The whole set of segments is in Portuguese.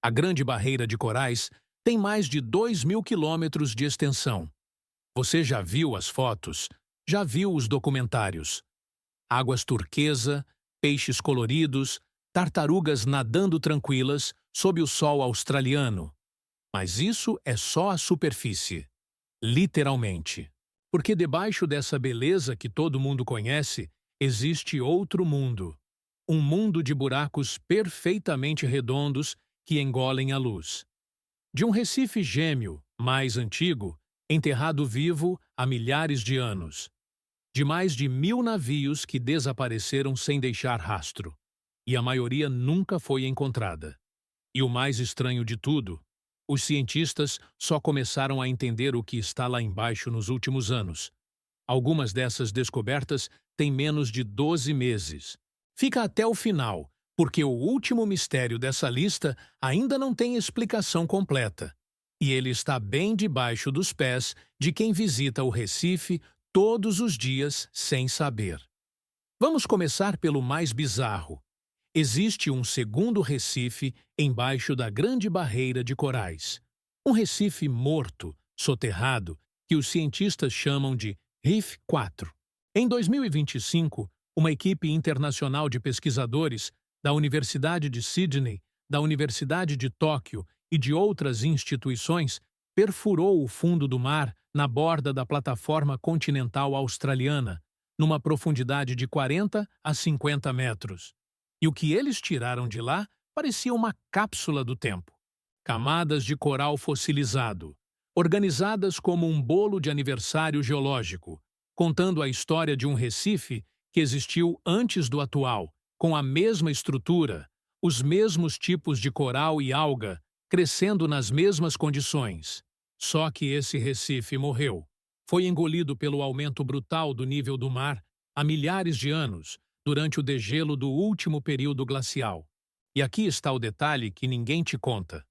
A Grande Barreira de Corais tem mais de 2.000 quilômetros de extensão. Você já viu as fotos? Já viu os documentários? Águas turquesa, peixes coloridos, tartarugas nadando tranquilas sob o sol australiano. Mas isso é só a superfície. Literalmente. Porque debaixo dessa beleza que todo mundo conhece, existe outro mundo. Um mundo de buracos perfeitamente redondos que engolem a luz. De um recife gêmeo, mais antigo, enterrado vivo há milhares de anos. De mais de 1.000 navios que desapareceram sem deixar rastro. E a maioria nunca foi encontrada. E o mais estranho de tudo, os cientistas só começaram a entender o que está lá embaixo nos últimos anos. Algumas dessas descobertas têm menos de 12 meses. Fica até o final, porque o último mistério dessa lista ainda não tem explicação completa. E ele está bem debaixo dos pés de quem visita o Recife todos os dias sem saber. Vamos começar pelo mais bizarro. Existe um segundo Recife embaixo da Grande Barreira de Corais. Um Recife morto, soterrado, que os cientistas chamam de Reef 4. Em 2025, uma equipe internacional de pesquisadores da Universidade de Sydney, da Universidade de Tóquio e de outras instituições perfurou o fundo do mar na borda da plataforma continental australiana, numa profundidade de 40 a 50 metros. E o que eles tiraram de lá parecia uma cápsula do tempo. Camadas de coral fossilizado, organizadas como um bolo de aniversário geológico, contando a história de um Recife que existiu antes do atual, com a mesma estrutura, os mesmos tipos de coral e alga, crescendo nas mesmas condições. Só que esse Recife morreu. Foi engolido pelo aumento brutal do nível do mar há milhares de anos, durante o degelo do último período glacial. E aqui está o detalhe que ninguém te conta.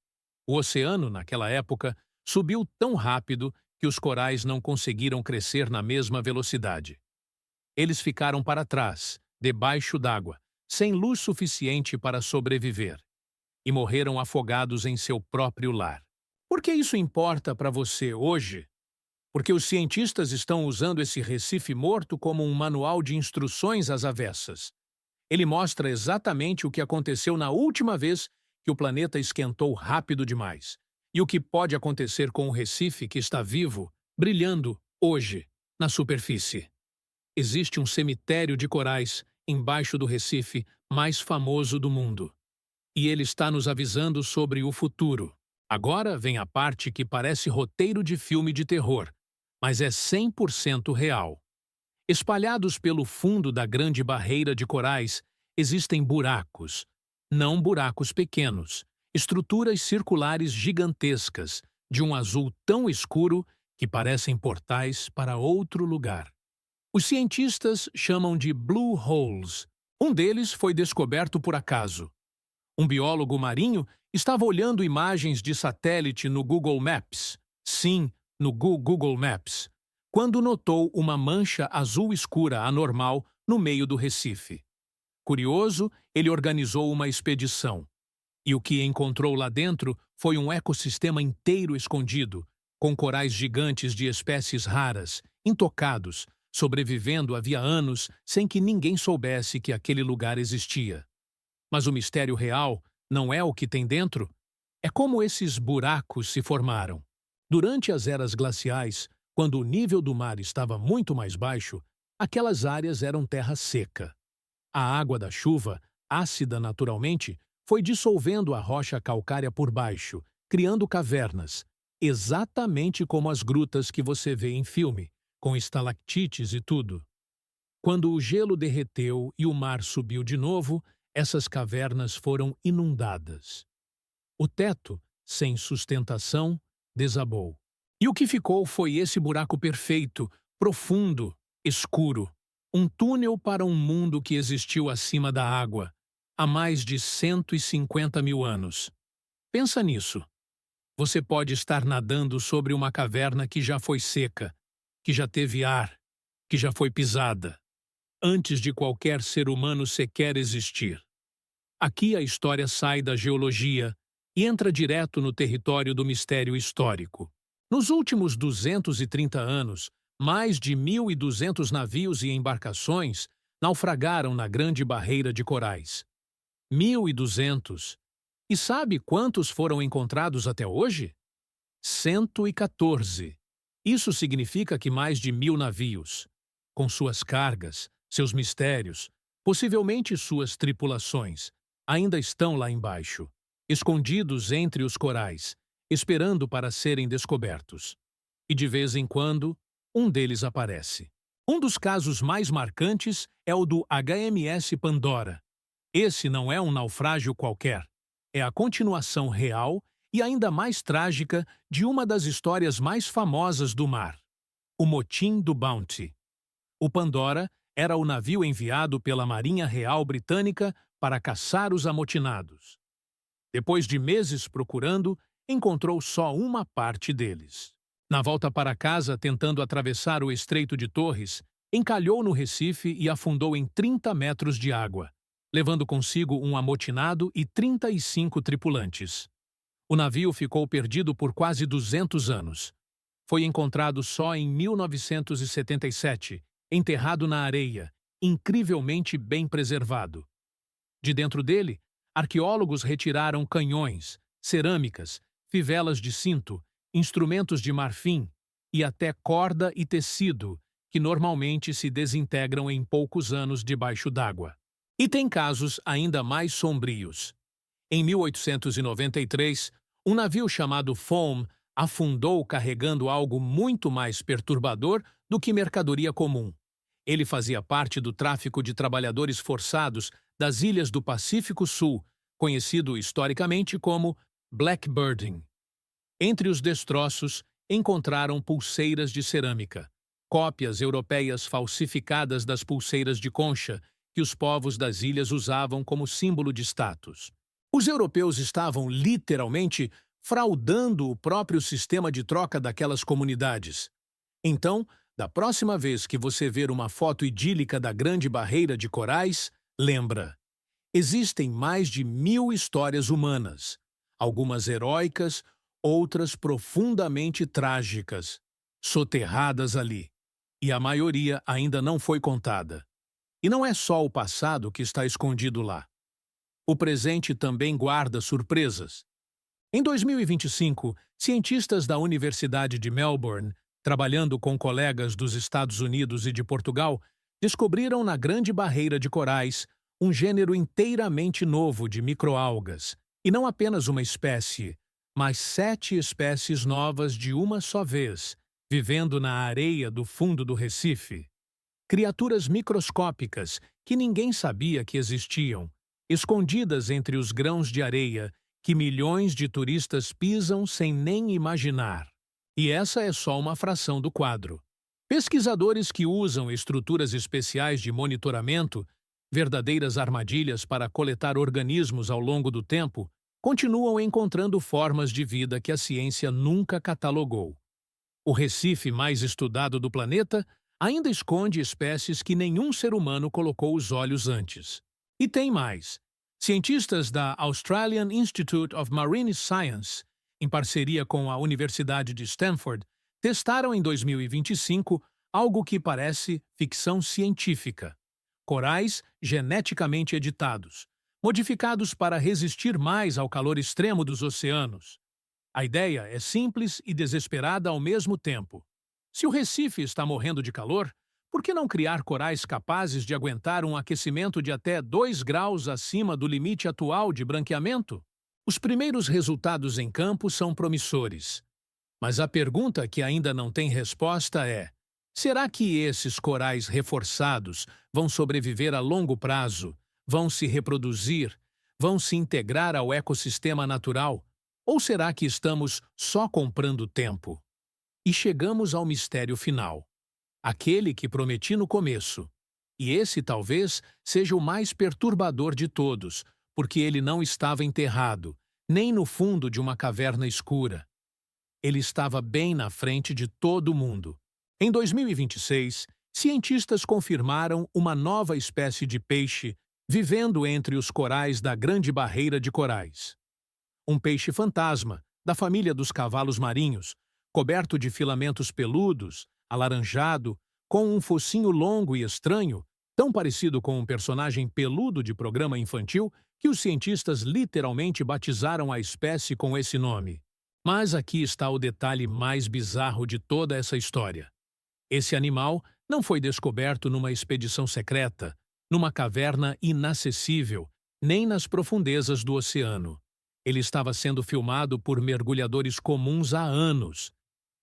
O oceano, naquela época, subiu tão rápido que os corais não conseguiram crescer na mesma velocidade. Eles ficaram para trás, debaixo d'água, sem luz suficiente para sobreviver, e morreram afogados em seu próprio lar. Por que isso importa para você hoje? Porque os cientistas estão usando esse Recife morto como um manual de instruções às avessas. Ele mostra exatamente o que aconteceu na última vez que o planeta esquentou rápido demais, e o que pode acontecer com o Recife que está vivo, brilhando, hoje, na superfície. Existe um cemitério de corais embaixo do Recife mais famoso do mundo. E ele está nos avisando sobre o futuro. Agora vem a parte que parece roteiro de filme de terror, mas é 100% real. Espalhados pelo fundo da Grande Barreira de Corais, existem buracos. Não buracos pequenos, estruturas circulares gigantescas, de um azul tão escuro que parecem portais para outro lugar. Os cientistas chamam de blue holes. Um deles foi descoberto por acaso. Um biólogo marinho estava olhando imagens de satélite no Google Maps. Sim, no Google Maps, quando notou uma mancha azul escura anormal no meio do Recife. Curioso, ele organizou uma expedição. E o que encontrou lá dentro foi um ecossistema inteiro escondido, com corais gigantes de espécies raras, intocados, sobrevivendo havia anos sem que ninguém soubesse que aquele lugar existia. Mas o mistério real não é o que tem dentro, é como esses buracos se formaram. Durante as eras glaciais, quando o nível do mar estava muito mais baixo, aquelas áreas eram terra seca. A água da chuva, ácida naturalmente, foi dissolvendo a rocha calcária por baixo, criando cavernas, exatamente como as grutas que você vê em filme, com estalactites e tudo. Quando o gelo derreteu e o mar subiu de novo, essas cavernas foram inundadas. O teto, sem sustentação, desabou. E o que ficou foi esse buraco perfeito, profundo, escuro. Um túnel para um mundo que existiu acima da água, há mais de 150 mil anos. Pensa nisso. Você pode estar nadando sobre uma caverna que já foi seca, que já teve ar, que já foi pisada, antes de qualquer ser humano sequer existir. Aqui a história sai da geologia e entra direto no território do mistério histórico. Nos últimos 230 anos, mais de 1.200 navios e embarcações naufragaram na Grande Barreira de Corais. 1.200. E sabe quantos foram encontrados até hoje? 114. Isso significa que mais de 1.000 navios, com suas cargas, seus mistérios, possivelmente suas tripulações, ainda estão lá embaixo, escondidos entre os corais, esperando para serem descobertos. E de vez em quando, um deles aparece. Um dos casos mais marcantes é o do HMS Pandora. Esse não é um naufrágio qualquer. É a continuação real e ainda mais trágica de uma das histórias mais famosas do mar, o Motim do Bounty. O Pandora era o navio enviado pela Marinha Real Britânica para caçar os amotinados. Depois de meses procurando, encontrou só uma parte deles. Na volta para casa, tentando atravessar o Estreito de Torres, encalhou no Recife e afundou em 30 metros de água, levando consigo um amotinado e 35 tripulantes. O navio ficou perdido por quase 200 anos. Foi encontrado só em 1977, enterrado na areia, incrivelmente bem preservado. De dentro dele, arqueólogos retiraram canhões, cerâmicas, fivelas de cinto, instrumentos de marfim e até corda e tecido, que normalmente se desintegram em poucos anos debaixo d'água. E tem casos ainda mais sombrios. Em 1893, um navio chamado Foam afundou carregando algo muito mais perturbador do que mercadoria comum. Ele fazia parte do tráfico de trabalhadores forçados das ilhas do Pacífico Sul, conhecido historicamente como blackbirding. Entre os destroços, encontraram pulseiras de cerâmica, cópias europeias falsificadas das pulseiras de concha que os povos das ilhas usavam como símbolo de status. Os europeus estavam literalmente fraudando o próprio sistema de troca daquelas comunidades. Então, da próxima vez que você ver uma foto idílica da Grande Barreira de Corais, lembra: existem mais de 1.000 histórias humanas, algumas heróicas, outras profundamente trágicas, soterradas ali, e a maioria ainda não foi contada. E não é só o passado que está escondido lá. O presente também guarda surpresas. Em 2025, cientistas da Universidade de Melbourne, trabalhando com colegas dos Estados Unidos e de Portugal, descobriram na Grande Barreira de Corais um gênero inteiramente novo de microalgas, e não apenas uma espécie, mas 7 espécies novas de uma só vez, vivendo na areia do fundo do Recife. Criaturas microscópicas que ninguém sabia que existiam, escondidas entre os grãos de areia que milhões de turistas pisam sem nem imaginar. E essa é só uma fração do quadro. Pesquisadores que usam estruturas especiais de monitoramento, verdadeiras armadilhas para coletar organismos ao longo do tempo, continuam encontrando formas de vida que a ciência nunca catalogou. O Recife mais estudado do planeta ainda esconde espécies que nenhum ser humano colocou os olhos antes. E tem mais. Cientistas da Australian Institute of Marine Science, em parceria com a Universidade de Stanford, testaram em 2025 algo que parece ficção científica: corais geneticamente editados, modificados para resistir mais ao calor extremo dos oceanos. A ideia é simples e desesperada ao mesmo tempo. Se o Recife está morrendo de calor, por que não criar corais capazes de aguentar um aquecimento de até 2 graus acima do limite atual de branqueamento? Os primeiros resultados em campo são promissores. Mas a pergunta que ainda não tem resposta é: será que esses corais reforçados vão sobreviver a longo prazo, vão se reproduzir, vão se integrar ao ecossistema natural? Ou será que estamos só comprando tempo? E chegamos ao mistério final, aquele que prometi no começo. E esse talvez seja o mais perturbador de todos, porque ele não estava enterrado, nem no fundo de uma caverna escura. Ele estava bem na frente de todo mundo. Em 2026, cientistas confirmaram uma nova espécie de peixe vivendo entre os corais da Grande Barreira de Corais. Um peixe fantasma, da família dos cavalos marinhos, coberto de filamentos peludos, alaranjado, com um focinho longo e estranho, tão parecido com um personagem peludo de programa infantil que os cientistas literalmente batizaram a espécie com esse nome. Mas aqui está o detalhe mais bizarro de toda essa história. Esse animal não foi descoberto numa expedição secreta, numa caverna inacessível, nem nas profundezas do oceano. Ele estava sendo filmado por mergulhadores comuns há anos.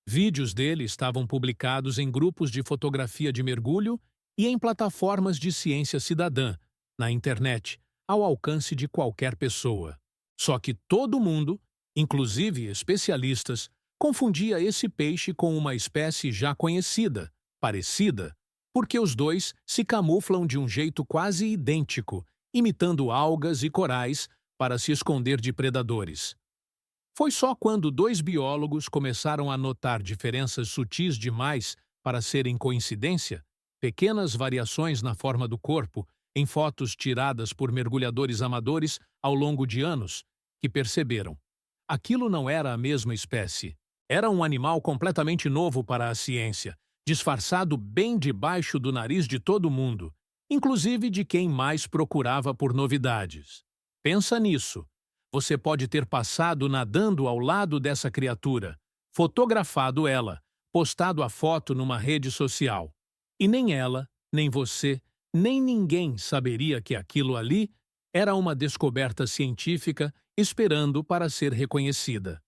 Vídeos dele estavam publicados em grupos de fotografia de mergulho e em plataformas de ciência cidadã, na internet, ao alcance de qualquer pessoa. Só que todo mundo, inclusive especialistas, confundia esse peixe com uma espécie já conhecida, parecida, porque os dois se camuflam de um jeito quase idêntico, imitando algas e corais para se esconder de predadores. Foi só quando dois biólogos começaram a notar diferenças sutis demais para serem coincidência, pequenas variações na forma do corpo, em fotos tiradas por mergulhadores amadores ao longo de anos, que perceberam. Aquilo não era a mesma espécie. Era um animal completamente novo para a ciência, disfarçado bem debaixo do nariz de todo mundo, inclusive de quem mais procurava por novidades. Pensa nisso. Você pode ter passado nadando ao lado dessa criatura, fotografado ela, postado a foto numa rede social. E nem ela, nem você, nem ninguém saberia que aquilo ali era uma descoberta científica esperando para ser reconhecida.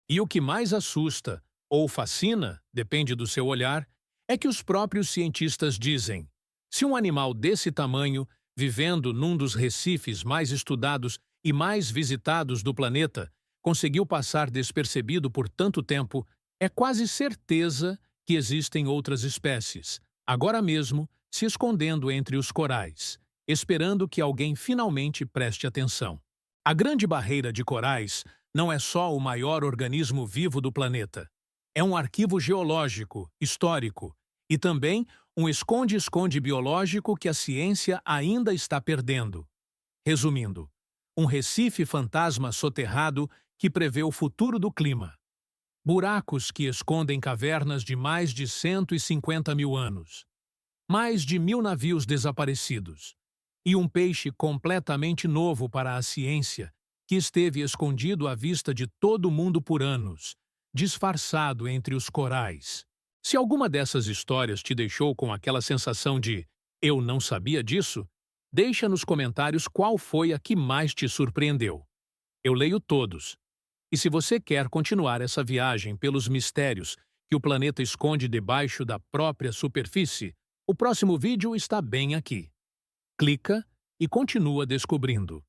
E o que mais assusta, ou fascina, depende do seu olhar, é que os próprios cientistas dizem: se um animal desse tamanho, vivendo num dos recifes mais estudados e mais visitados do planeta, conseguiu passar despercebido por tanto tempo, é quase certeza que existem outras espécies, agora mesmo se escondendo entre os corais, esperando que alguém finalmente preste atenção. A Grande Barreira de Corais não é só o maior organismo vivo do planeta. É um arquivo geológico, histórico, e também um esconde-esconde biológico que a ciência ainda está perdendo. Resumindo, um recife fantasma soterrado que prevê o futuro do clima. Buracos que escondem cavernas de mais de 150 mil anos. Mais de 1.000 navios desaparecidos. E um peixe completamente novo para a ciência, que esteve escondido à vista de todo mundo por anos, disfarçado entre os corais. Se alguma dessas histórias te deixou com aquela sensação de "eu não sabia disso", deixa nos comentários qual foi a que mais te surpreendeu. Eu leio todos. E se você quer continuar essa viagem pelos mistérios que o planeta esconde debaixo da própria superfície, o próximo vídeo está bem aqui. Clica e continua descobrindo.